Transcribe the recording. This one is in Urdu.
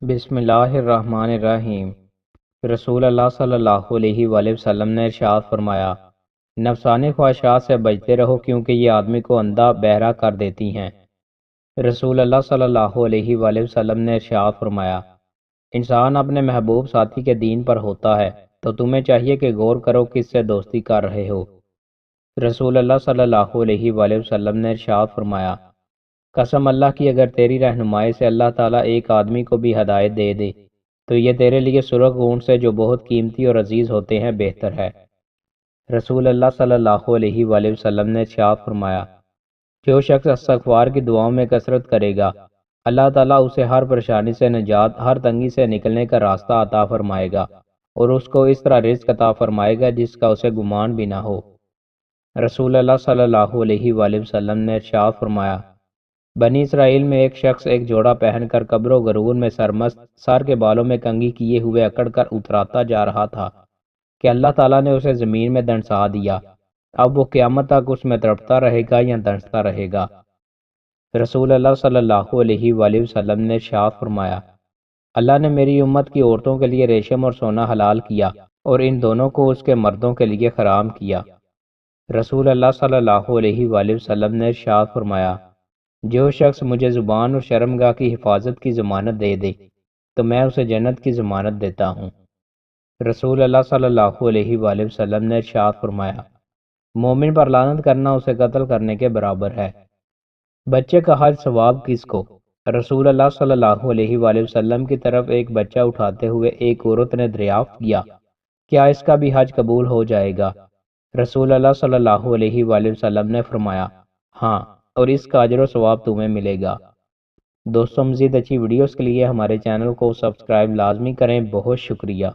بسم اللہ الرحمن الرحیم۔ رسول اللہ صلی اللہ علیہ وآلہ وسلم نے ارشاد فرمایا، نفسانی خواہشات سے بچتے رہو کیونکہ یہ آدمی کو اندھا بہرا کر دیتی ہیں۔ رسول اللہ صلی اللہ علیہ وآلہ وسلم نے ارشاد فرمایا، انسان اپنے محبوب ساتھی کے دین پر ہوتا ہے تو تمہیں چاہیے کہ غور کرو کس سے دوستی کر رہے ہو۔ رسول اللہ صلی اللہ علیہ وآلہ وسلم نے ارشاد فرمایا، قسم اللہ کی اگر تیری رہنمائی سے اللہ تعالیٰ ایک آدمی کو بھی ہدایت دے دے تو یہ تیرے لیے سرخ اونٹ سے جو بہت قیمتی اور عزیز ہوتے ہیں بہتر ہے۔ رسول اللہ صلی اللہ علیہ وآلہ وسلم نے ارشاد فرمایا، جو شخص استغفار کی دعاؤں میں کثرت کرے گا اللہ تعالیٰ اسے ہر پریشانی سے نجات، ہر تنگی سے نکلنے کا راستہ عطا فرمائے گا اور اس کو اس طرح رزق عطا فرمائے گا جس کا اسے گمان بھی نہ ہو۔ رسول اللہ صلی اللہ علیہ وآلہ وسلم نے ارشاد فرمایا، بنی اسرائیل میں ایک شخص ایک جوڑا پہن کر قبر و غرور میں سرمست، سر کے بالوں میں کنگھی کیے ہوئے اکڑ کر اتراتا جا رہا تھا کہ اللہ تعالیٰ نے اسے زمین میں دنسا دیا۔ اب وہ قیامت تک اس میں تڑپتا رہے گا یا دنستا رہے گا۔ رسول اللہ صلی اللہ علیہ وآلہ وسلم نے ارشاد فرمایا، اللہ نے میری امت کی عورتوں کے لیے ریشم اور سونا حلال کیا اور ان دونوں کو اس کے مردوں کے لیے حرام کیا۔ رسول اللہ صلی اللہ علیہ وآلہ وسلم نے ارشاد فرمایا، جو شخص مجھے زبان اور شرمگاہ کی حفاظت کی ضمانت دے دے تو میں اسے جنت کی ضمانت دیتا ہوں۔ رسول اللہ صلی اللہ علیہ وآلہ وسلم نے ارشاد فرمایا، مومن پر لعنت کرنا اسے قتل کرنے کے برابر ہے۔ بچے کا حج ثواب کس کو؟ رسول اللہ صلی اللہ علیہ وآلہ وسلم کی طرف ایک بچہ اٹھاتے ہوئے ایک عورت نے دریافت کیا، کیا اس کا بھی حج قبول ہو جائے گا؟ رسول اللہ صلی اللہ علیہ وآلہ وسلم نے فرمایا، ہاں، اور اس کا اجر و ثواب تمہیں ملے گا۔ دوستوں، مزید اچھی ویڈیوز کے لیے ہمارے چینل کو سبسکرائب لازمی کریں۔ بہت شکریہ۔